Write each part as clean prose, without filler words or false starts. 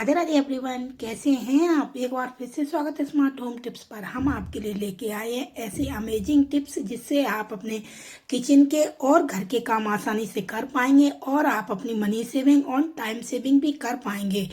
Radhe Radhe everyone, कैसे हैं आप। एक बार फिर से स्वागत है स्मार्ट होम टिप्स पर। हम आपके लिए लेके आए हैं ऐसे अमेजिंग टिप्स जिससे आप अपने किचन के और घर के काम आसानी से कर पाएंगे और आप अपनी मनी सेविंग और टाइम सेविंग भी कर पाएंगे।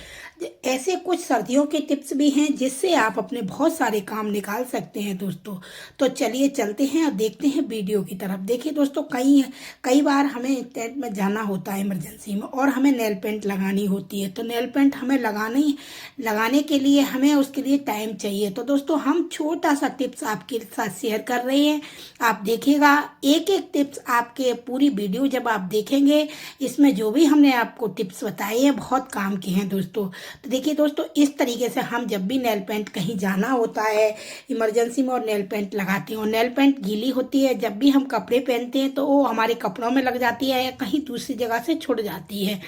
ऐसे कुछ सर्दियों के टिप्स भी हैं जिससे आप अपने बहुत सारे काम निकाल सकते हैं दोस्तों। तो चलिए चलते हैं और देखते हैं वीडियो की तरफ। देखिए दोस्तों, कई कई बार हमें टेंट में जाना होता है इमरजेंसी में और हमें नेल पेंट लगानी होती है। तो नेल पेंट हमें लगाने के लिए हमें उसके लिए टाइम चाहिए। तो दोस्तों, हम छोटा सा टिप्स आपके साथ शेयर कर रहे हैं। आप देखिएगा, एक एक टिप्स आपके पूरी वीडियो जब आप देखेंगे, इसमें जो भी हमने आपको टिप्स बताए हैं बहुत काम के हैं दोस्तों। तो देखिए दोस्तों, इस तरीके से हम जब भी नेल पेंट कहीं जाना होता है इमरजेंसी में और नेल पेंट लगाते हैं और नेल पेंट गीली होती है, जब भी हम कपड़े पहनते हैं तो वो हमारे कपड़ों में लग जाती है या कहीं दूसरी जगह से छुट जाती है,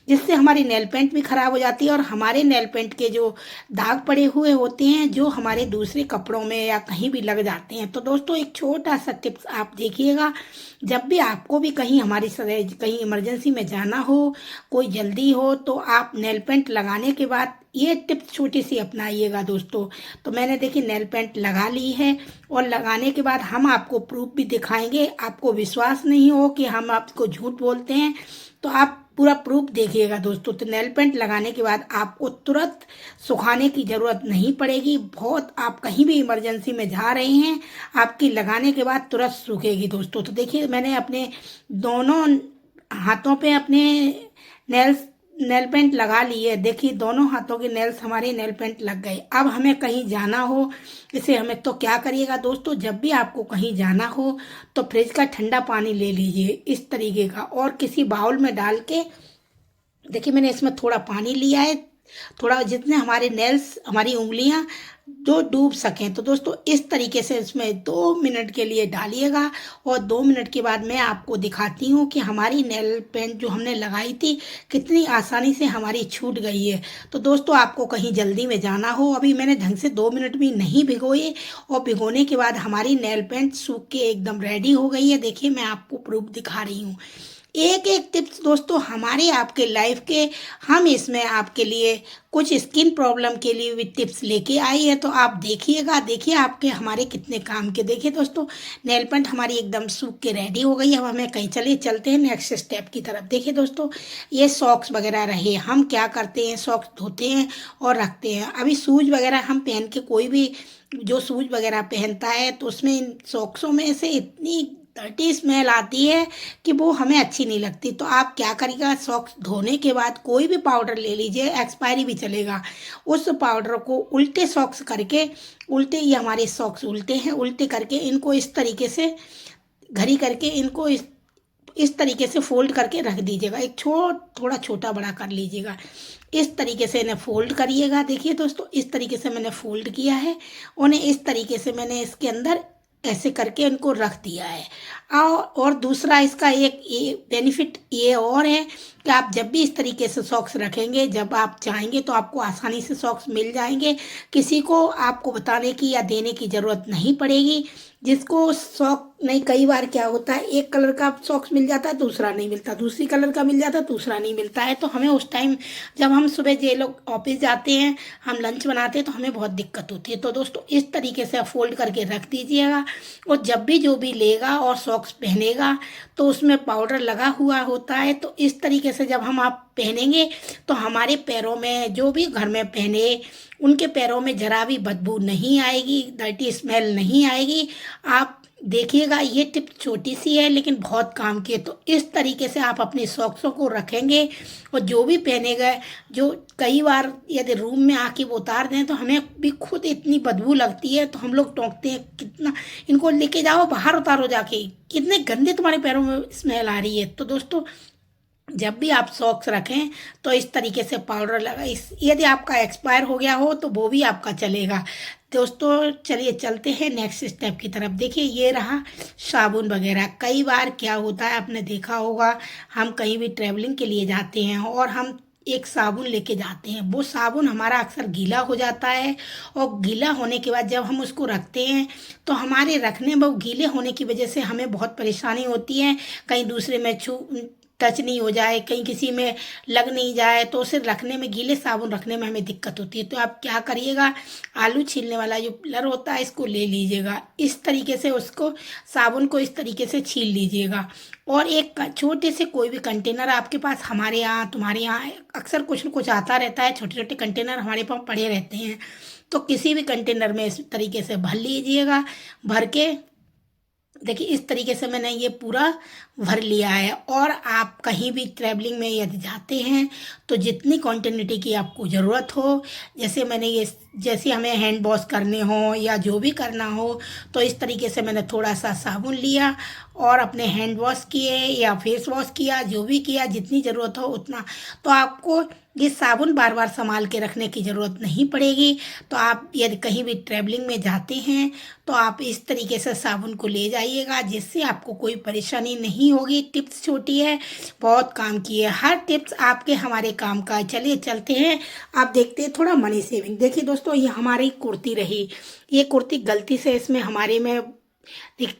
जिससे हमारी नेल पेंट भी खराब हो जाती है और हमारे नेल पेंट के जो दाग पड़े हुए होते हैं जो हमारे दूसरे कपड़ों में या कहीं भी लग जाते हैं। तो दोस्तों, एक छोटा सा टिप्स आप देखिएगा, जब भी आपको भी कहीं इमरजेंसी में जाना हो, कोई जल्दी हो, तो आप नेल पेंट लगाने के बाद ये टिप्स छोटी सी अपनाइएगा दोस्तों। तो मैंने देखिए नेल पेंट लगा ली है और लगाने के बाद हम आपको प्रूफ भी दिखाएंगे। आपको विश्वास नहीं हो कि हम आपको झूठ बोलते हैं तो आप पूरा प्रूफ देखिएगा दोस्तों। तो नेल पेंट लगाने के बाद आपको तुरंत सुखाने की ज़रूरत नहीं पड़ेगी। बहुत आप कहीं भी इमरजेंसी में जा रहे हैं, आपकी लगाने के बाद तुरंत सूखेगी दोस्तों। तो देखिए, मैंने अपने दोनों हाथों पे अपने नेल पेंट लगा ली है। देखिए, दोनों हाथों के नेल्स हमारे नेल पेंट लग गए। अब हमें कहीं जाना हो, इसे हमें तो क्या करिएगा दोस्तों, जब भी आपको कहीं जाना हो तो फ्रिज का ठंडा पानी ले लीजिए इस तरीके का और किसी बाउल में डाल के, देखिए मैंने इसमें थोड़ा पानी लिया है, थोड़ा जितने हमारे नेल्स हमारी उंगलियां जो डूब सकें। तो दोस्तों, इस तरीके से इसमें 2 मिनट के लिए डालिएगा और 2 मिनट के बाद मैं आपको दिखाती हूँ कि हमारी नेल पेंट जो हमने लगाई थी कितनी आसानी से हमारी छूट गई है। तो दोस्तों, आपको कहीं जल्दी में जाना हो, अभी मैंने ढंग से 2 मिनट भी नहीं भिगोए और भिगोने के बाद हमारी नेल पेंट सूख के एकदम रेडी हो गई है। देखिए, मैं आपको प्रूफ दिखा रही हूँ। एक एक टिप्स दोस्तों हमारे आपके लाइफ के, हम इसमें आपके लिए कुछ स्किन प्रॉब्लम के लिए भी टिप्स लेके आई है। तो आप देखिएगा, देखिए आपके हमारे कितने काम के। देखिए दोस्तों, नेल पेंट हमारी एकदम सूख के रेडी हो गई है। अब हमें कहीं चलते हैं नेक्स्ट स्टेप की तरफ। देखिए दोस्तों, ये सॉक्स वगैरह रहे, हम क्या करते हैं, सॉक्स धोते हैं और रखते हैं। अभी शूज वगैरह हम पहन के, कोई भी जो शूज वगैरह पहनता है तो उसमें इन सॉक्सों में से इतनी डर्टी स्मेल आती है कि वो हमें अच्छी नहीं लगती। तो आप क्या करिएगा, सॉक्स धोने के बाद कोई भी पाउडर ले लीजिए, एक्सपायरी भी चलेगा, उस पाउडर को उल्टे सॉक्स करके, उल्टे, ये हमारे सॉक्स उल्टे हैं, उल्टे करके इनको इस तरीके से घड़ी करके इनको इस तरीके से फोल्ड करके रख दीजिएगा। एक थोड़ा छोटा बड़ा कर लीजिएगा, इस तरीके से इन्हें फोल्ड करिएगा। देखिए दोस्तों, इस तरीके से मैंने फोल्ड किया है, उन्हें इस तरीके से मैंने इसके अंदर ऐसे करके इनको रख दिया है। और दूसरा इसका एक ये बेनिफिट ये और है कि आप जब भी इस तरीके से सॉक्स रखेंगे, जब आप चाहेंगे तो आपको आसानी से सॉक्स मिल जाएंगे। किसी को आपको बताने की या देने की ज़रूरत नहीं पड़ेगी। जिसको सॉक नहीं, कई बार क्या होता है, एक कलर का सॉक्स मिल जाता है, दूसरा नहीं मिलता, दूसरी कलर का मिल जाता है, दूसरा नहीं मिलता है। तो हमें उस टाइम जब हम सुबह जे लोग ऑफिस जाते हैं, हम लंच बनाते हैं, तो हमें बहुत दिक्कत होती है। तो दोस्तों, इस तरीके से आप फोल्ड करके रख दीजिएगा और जब भी जो भी लेगा और सॉक्स पहनेगा तो उसमें पाउडर लगा हुआ होता है। तो इस तरीके से जब हम आप पहनेंगे तो हमारे पैरों में, जो भी घर में पहने उनके पैरों में जरा भी बदबू नहीं आएगी, डर्टी स्मेल नहीं आएगी। आप देखिएगा, ये टिप छोटी सी है लेकिन बहुत काम की है। तो इस तरीके से आप अपने सॉक्सों को रखेंगे और जो भी पहनेगा, जो कई बार यदि रूम में आके वो उतार दें तो हमें भी खुद इतनी बदबू लगती है, तो हम लोग टोकते हैं, कितना इनको लेके जाओ बाहर उतारो जाके, कितने गंदे तुम्हारे पैरों में स्मेल आ रही है। तो दोस्तों, जब भी आप सॉक्स रखें तो इस तरीके से पाउडर लगा, यदि आपका एक्सपायर हो गया हो तो वो भी आपका चलेगा। दोस्तों, चलिए चलते हैं नेक्स्ट स्टेप की तरफ। देखिए, ये रहा साबुन वगैरह। कई बार क्या होता है, आपने देखा होगा, हम कहीं भी ट्रैवलिंग के लिए जाते हैं और हम एक साबुन लेके जाते हैं, वो साबुन हमारा अक्सर गीला हो जाता है और गीला होने के बाद जब हम उसको रखते हैं तो हमारे रखने में, गीले होने की वजह से हमें बहुत परेशानी होती है, कहीं दूसरे में टच नहीं हो जाए, कहीं किसी में लग नहीं जाए, तो उसे रखने में, गीले साबुन रखने में हमें दिक्कत होती है। तो आप क्या करिएगा, आलू छीलने वाला जो पिलर होता है इसको ले लीजिएगा, इस तरीके से उसको साबुन को इस तरीके से छील लीजिएगा। और एक छोटे से कोई भी कंटेनर आपके पास, हमारे यहाँ तुम्हारे यहाँ अक्सर कुछ न कुछ आता रहता है, छोटे छोटे कंटेनर हमारे पास पड़े रहते हैं, तो किसी भी कंटेनर में इस तरीके से भर लीजिएगा। भर के देखिए इस तरीके से मैंने ये पूरा भर लिया है। और आप कहीं भी ट्रैवलिंग में यदि जाते हैं तो जितनी क्वांटिटी की आपको ज़रूरत हो, जैसे मैंने ये, जैसे हमें हैंड वॉश करने हो या जो भी करना हो, तो इस तरीके से मैंने थोड़ा सा साबुन लिया और अपने हैंड वॉश किए या फेस वॉश किया, जो भी किया, जितनी ज़रूरत हो उतना। तो आपको ये साबुन बार बार संभाल के रखने की ज़रूरत नहीं पड़ेगी। तो आप यदि कहीं भी ट्रैवलिंग में जाते हैं तो आप इस तरीके से साबुन को ले जाइएगा, जिससे आपको कोई परेशानी नहीं होगी। टिप्स छोटी है, बहुत काम की है, हर टिप्स आपके हमारे काम का है। चलिए चलते हैं, आप देखते हैं थोड़ा मनी सेविंग। देखिए दोस्तों, ये हमारी कुर्ती रही, ये कुर्ती गलती से इसमें हमारे में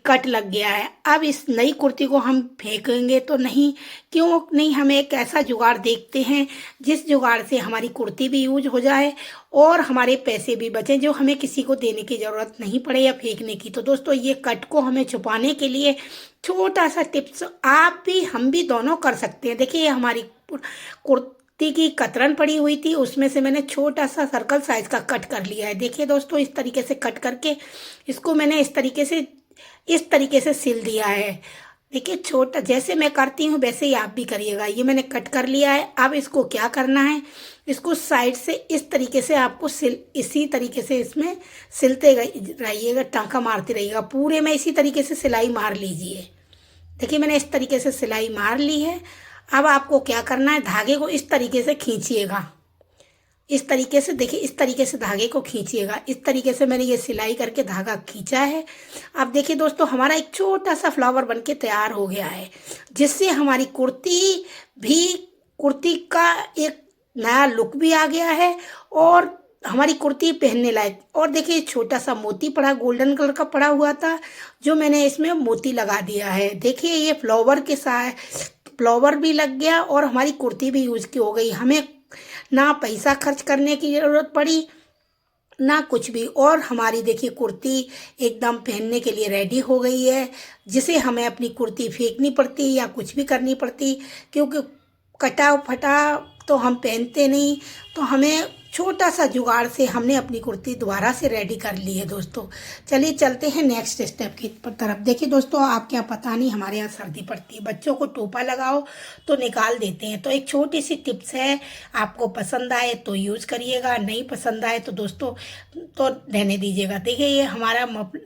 कट लग गया है। अब इस नई कुर्ती को हम फेंकेंगे तो नहीं, क्यों नहीं, हम एक ऐसा जुगाड़ देखते हैं जिस जुगाड़ से हमारी कुर्ती भी यूज हो जाए और हमारे पैसे भी बचें, जो हमें किसी को देने की ज़रूरत नहीं पड़े या फेंकने की। तो दोस्तों, ये कट को हमें छुपाने के लिए छोटा सा टिप्स आप भी हम भी दोनों कर सकते हैं। देखिए, ये हमारी कुर्ती की कतरन पड़ी हुई थी, उसमें से मैंने छोटा सा सर्कल साइज का कट कर लिया है। देखिए दोस्तों, इस तरीके से कट करके इसको मैंने इस तरीके से सिल दिया है। देखिए, छोटा जैसे मैं करती हूँ वैसे ही आप भी करिएगा। ये मैंने कट कर लिया है। अब इसको क्या करना है, इसको साइड से इस तरीके से आपको इसी तरीके से इसमें सिलते रहिएगा, टाँका मारते रहिएगा। पूरे में इसी तरीके से सिलाई मार लीजिए। देखिए, मैंने इस तरीके से सिलाई मार ली है। अब आपको क्या करना है, धागे को इस तरीके से खींचिएगा, इस तरीके से। देखिए, इस तरीके से धागे को खींचिएगा। इस तरीके से मैंने ये सिलाई करके धागा खींचा है। अब देखिए दोस्तों, हमारा एक छोटा सा फ्लावर बनके तैयार हो गया है, जिससे हमारी कुर्ती का एक नया लुक भी आ गया है और हमारी कुर्ती पहनने लायक। और देखिए, छोटा सा मोती पड़ा, गोल्डन कलर का पड़ा हुआ था, जो मैंने इसमें मोती लगा दिया है। देखिए, ये फ्लावर के साथ फ्लावर भी लग गया और हमारी कुर्ती भी यूज की हो गई। हमें ना पैसा खर्च करने की ज़रूरत पड़ी, ना कुछ भी। और हमारी देखिए कुर्ती एकदम पहनने के लिए रेडी हो गई है, जिसे हमें अपनी कुर्ती फेंकनी पड़ती या कुछ भी करनी पड़ती, क्योंकि कटा फटा तो हम पहनते नहीं। तो हमें छोटा सा जुगाड़ से हमने अपनी कुर्ती दोबारा से रेडी कर ली है दोस्तों। चलिए चलते हैं नेक्स्ट स्टेप की तरफ। देखिए दोस्तों, आप क्या पता नहीं, हमारे यहाँ सर्दी पड़ती है, बच्चों को टोपा लगाओ तो निकाल देते हैं। तो एक छोटी सी टिप्स है, आपको पसंद आए तो यूज़ करिएगा, नहीं पसंद आए तो दोस्तों तो रहने दीजिएगा। देखिए,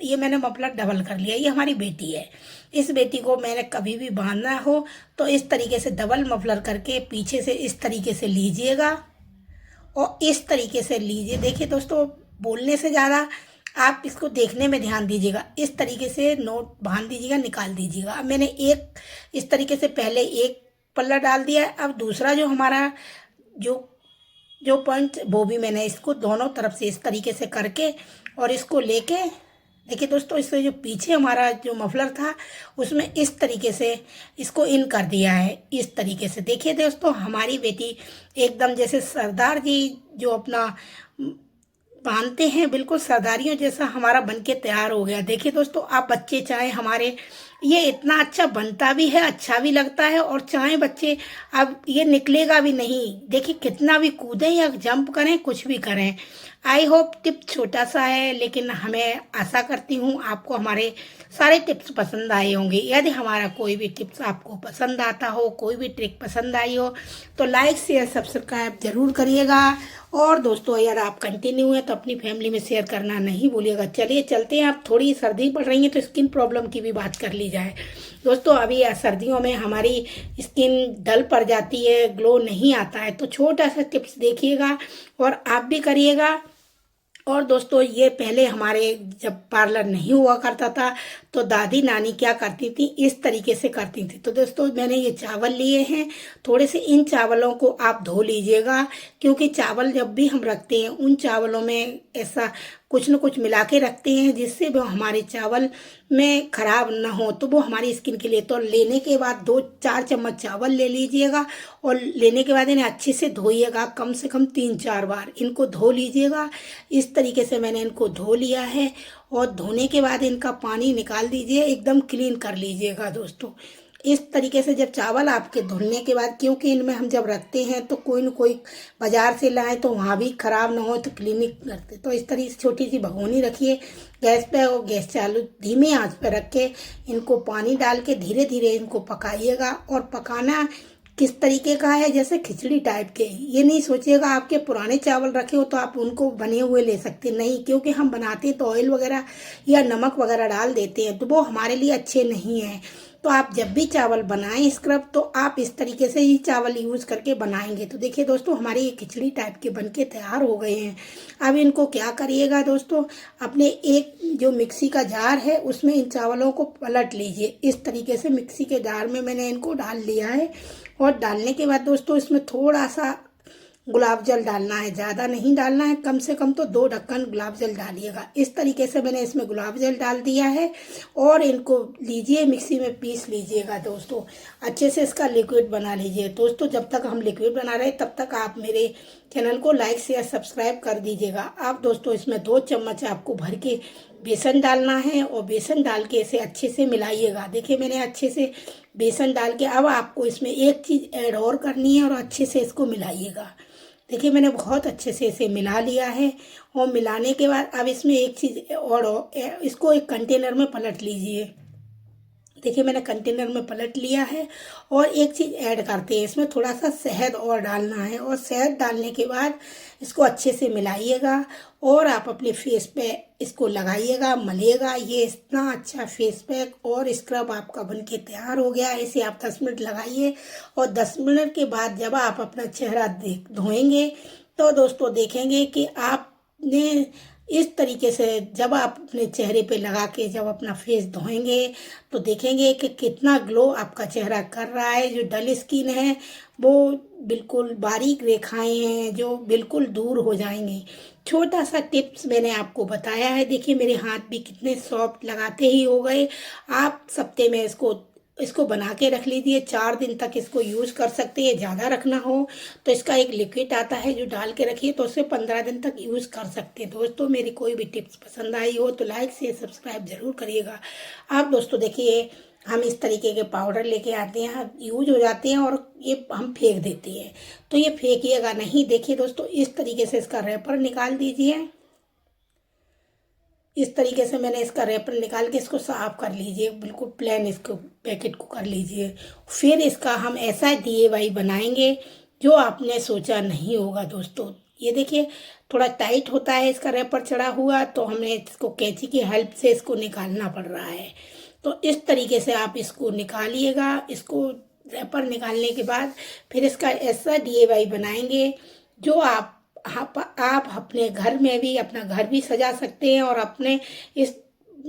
ये मैंने मफलर डबल कर लिया। ये हमारी बेटी है, इस बेटी को मैंने कभी भी बांधना हो तो इस तरीके से डबल मफलर करके पीछे से इस तरीके से लीजिएगा और इस तरीके से लीजिए। देखिए दोस्तों, बोलने से ज़्यादा आप इसको देखने में ध्यान दीजिएगा। इस तरीके से नोट बांध दीजिएगा, निकाल दीजिएगा। अब मैंने एक इस तरीके से पहले एक पल्ला डाल दिया है। अब दूसरा जो हमारा जो पॉइंट, वो भी मैंने इसको दोनों तरफ से इस तरीके से करके और इसको लेके, देखिए दोस्तों, इससे जो पीछे हमारा जो मफलर था उसमें इस तरीके से इसको इन कर दिया है, इस तरीके से। देखिए दोस्तों, हमारी बेटी एकदम जैसे सरदार जी जो अपना बांधते हैं, बिल्कुल सरदारियों जैसा हमारा बनके तैयार हो गया। देखिए दोस्तों, आप बच्चे चाहे हमारे, ये इतना अच्छा बनता भी है, अच्छा भी लगता है, और चाहे बच्चे अब ये निकलेगा भी नहीं। देखिए, कितना भी कूदें या जंप करें, कुछ भी करें। आई होप टिप छोटा सा है, लेकिन हमें आशा करती हूँ आपको हमारे सारे टिप्स पसंद आए होंगे। यदि हमारा कोई भी टिप्स आपको पसंद आता हो, कोई भी ट्रिक पसंद आई हो, तो लाइक शेयर सब्सक्राइब जरूर करिएगा। और दोस्तों, अगर आप कंटिन्यू हैं तो अपनी फैमिली में शेयर करना नहीं भूलिएगा। चलिए चलते हैं। आप थोड़ी सर्दी पड़ रही है तो स्किन प्रॉब्लम की भी बात कर ली जाए। दोस्तों, अभी सर्दियों में हमारी स्किन डल पड़ जाती है, ग्लो नहीं आता है, तो छोटा सा टिप्स देखिएगा और आप भी करिएगा। और दोस्तों, ये पहले हमारे जब पार्लर नहीं हुआ करता था तो दादी नानी क्या करती थी, इस तरीके से करती थी। तो दोस्तों, मैंने ये चावल लिए हैं, थोड़े से इन चावलों को आप धो लीजिएगा, क्योंकि चावल जब भी हम रखते हैं उन चावलों में ऐसा कुछ न कुछ मिला के रखते हैं जिससे वो हमारे चावल में खराब ना हो, तो वो हमारी स्किन के लिए। तो लेने के बाद 2-4 चम्मच चावल ले लीजिएगा और लेने के बाद इन्हें अच्छे से धोइएगा, कम से कम 3-4 बार इनको धो लीजिएगा। इस तरीके से मैंने इनको धो लिया है और धोने के बाद इनका पानी निकाल दीजिए, एकदम क्लीन कर लीजिएगा दोस्तों। इस तरीके से जब चावल आपके धुलने के बाद, क्योंकि इनमें हम जब रखते हैं तो कोई न कोई बाजार से लाएं तो वहाँ भी खराब ना हो, तो क्लीनिंग करते। तो इस तरीके से छोटी सी भगोनी रखिए गैस पे और गैस चालू धीमी आंच पे रख के इनको पानी डाल के धीरे धीरे इनको पकाइएगा। और पकाना किस तरीके का है, जैसे खिचड़ी टाइप के। ये नहीं सोचिएगा आपके पुराने चावल रखे हो तो आप उनको बने हुए ले सकते, नहीं, क्योंकि हम बनाते हैं तो ऑयल वगैरह या नमक वगैरह डाल देते हैं, तो वो हमारे लिए अच्छे नहीं हैं। तो आप जब भी चावल बनाएं स्क्रब, तो आप इस तरीके से ही चावल यूज करके बनाएंगे। तो देखिए दोस्तों, हमारे ये खिचड़ी टाइप के बनके तैयार हो गए हैं। अब इनको क्या करिएगा दोस्तों, अपने एक जो मिक्सी का जार है उसमें इन चावलों को पलट लीजिए। इस तरीके से मिक्सी के जार में मैंने इनको डाल लिया है। और डालने के बाद दोस्तों इसमें थोड़ा सा गुलाब जल डालना है, ज़्यादा नहीं डालना है, कम से कम तो 2 ढक्कन गुलाब जल डालिएगा। इस तरीके से मैंने इसमें गुलाब जल डाल दिया है और इनको लीजिए मिक्सी में पीस लीजिएगा दोस्तों। अच्छे से इसका लिक्विड बना लीजिए दोस्तों। जब तक हम लिक्विड बना रहे हैं तब तक आप मेरे चैनल को लाइक शेयर सब्सक्राइब कर दीजिएगा। आप दोस्तों इसमें 2 चम्मच आपको भर के बेसन डालना है और बेसन डाल के इसे अच्छे से मिलाइएगा। देखिए मैंने अच्छे से बेसन डाल के, अब आपको इसमें एक चीज़ ऐड और करनी है और अच्छे से इसको मिलाइएगा। देखिए मैंने बहुत अच्छे से इसे मिला लिया है। और मिलाने के बाद अब इसमें एक चीज़ और, इसको एक कंटेनर में पलट लीजिए। देखिए मैंने कंटेनर में पलट लिया है। और एक चीज़ ऐड करते हैं, इसमें थोड़ा सा शहद और डालना है। और शहद डालने के बाद इसको अच्छे से मिलाइएगा और आप अपने फेस पे इसको लगाइएगा, मलिएगा। ये इतना अच्छा फेस पैक और स्क्रब आपका बनके तैयार हो गया है। इसे आप 10 मिनट लगाइए और 10 मिनट के बाद जब आप अपना चेहरा धोएंगे तो दोस्तों देखेंगे कि आपने इस तरीके से जब आप अपने चेहरे पे लगा के जब अपना फेस धोएंगे तो देखेंगे कि कितना ग्लो आपका चेहरा कर रहा है। जो डल स्किन है वो बिल्कुल, बारीक रेखाएं हैं जो बिल्कुल दूर हो जाएंगी। छोटा सा टिप्स मैंने आपको बताया है। देखिए मेरे हाथ भी कितने सॉफ्ट लगाते ही हो गए। आप सप्ते में इसको बना के रख लीजिए, 4 दिन तक इसको यूज़ कर सकते हैं। ज़्यादा रखना हो तो इसका एक लिक्विड आता है जो डाल के रखिए, तो उसे 15 दिन तक यूज़ कर सकते हैं। दोस्तों मेरी कोई भी टिप्स पसंद आई हो तो लाइक शेयर सब्सक्राइब जरूर करिएगा। आप दोस्तों देखिए हम इस तरीके के पाउडर लेके आते हैं, यूज हो जाते हैं और ये हम फेंक देते हैं, तो ये फेंकिएगा नहीं। देखिए दोस्तों इस तरीके से इसका रैपर निकाल दीजिए। इस तरीके से मैंने इसका रैपर निकाल के इसको साफ कर लीजिए, बिल्कुल प्लेन इसको पैकेट को कर लीजिए। फिर इसका हम ऐसा DIY बनाएंगे जो आपने सोचा नहीं होगा दोस्तों। ये देखिए थोड़ा टाइट होता है इसका रैपर चढ़ा हुआ, तो हमें इसको कैंची की हेल्प से इसको निकालना पड़ रहा है। तो इस तरीके से आप इसको निकालिएगा। इसको रैपर निकालने के बाद फिर इसका ऐसा DIY बनाएंगे जो आप अपने घर में भी, अपना घर भी सजा सकते हैं और अपने इस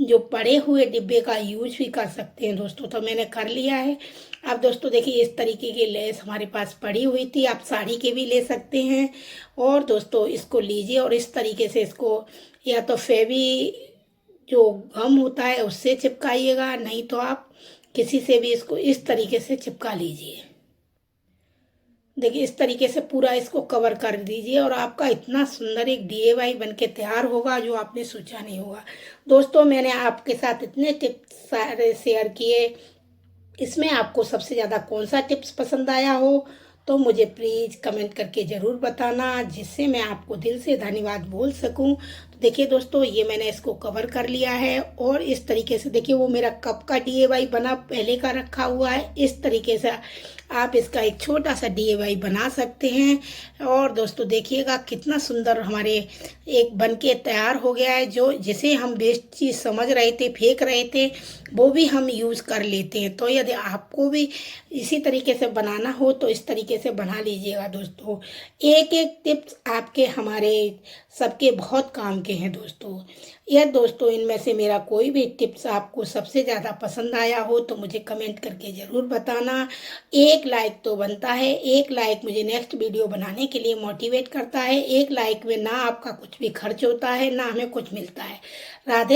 जो पड़े हुए डिब्बे का यूज भी कर सकते हैं दोस्तों। तो मैंने कर लिया है। अब दोस्तों देखिए इस तरीके की लेस हमारे पास पड़ी हुई थी, आप साड़ी के भी ले सकते हैं। और दोस्तों इसको लीजिए और इस तरीके से इसको या तो फेवी जो गम होता है उससे चिपकाइएगा, नहीं तो आप किसी से भी इसको इस तरीके से चिपका लीजिए। देखिए इस तरीके से पूरा इसको कवर कर दीजिए और आपका इतना सुंदर एक DIY बनके तैयार होगा जो आपने सोचा नहीं होगा। दोस्तों मैंने आपके साथ इतने टिप्स सारे शेयर किए, इसमें आपको सबसे ज़्यादा कौन सा टिप्स पसंद आया हो तो मुझे प्लीज़ कमेंट करके ज़रूर बताना, जिससे मैं आपको दिल से धन्यवाद बोल सकूं। तो देखिए दोस्तों ये मैंने इसको कवर कर लिया है और इस तरीके से देखिए वो मेरा कप का DIY बना पहले का रखा हुआ है। इस तरीके से आप इसका एक छोटा सा DIY बना सकते हैं। और दोस्तों देखिएगा कितना सुंदर हमारे एक बनके तैयार हो गया है। जो जिसे हम वेस्ट चीज़ समझ रहे थे, फेंक रहे थे, वो भी हम यूज़ कर लेते हैं। तो यदि आपको भी इसी तरीके से बनाना हो तो इस तरीके तरीके से बना लीजिएगा दोस्तों। एक एक टिप्स आपके हमारे सबके बहुत काम के हैं दोस्तों। यह दोस्तों इनमें से मेरा कोई भी टिप्स आपको सबसे ज़्यादा पसंद आया हो तो मुझे कमेंट करके ज़रूर बताना। एक लाइक तो बनता है, एक लाइक मुझे नेक्स्ट वीडियो बनाने के लिए मोटिवेट करता है। एक लाइक में ना आपका कुछ भी खर्च होता है, ना हमें कुछ मिलता है। राधे।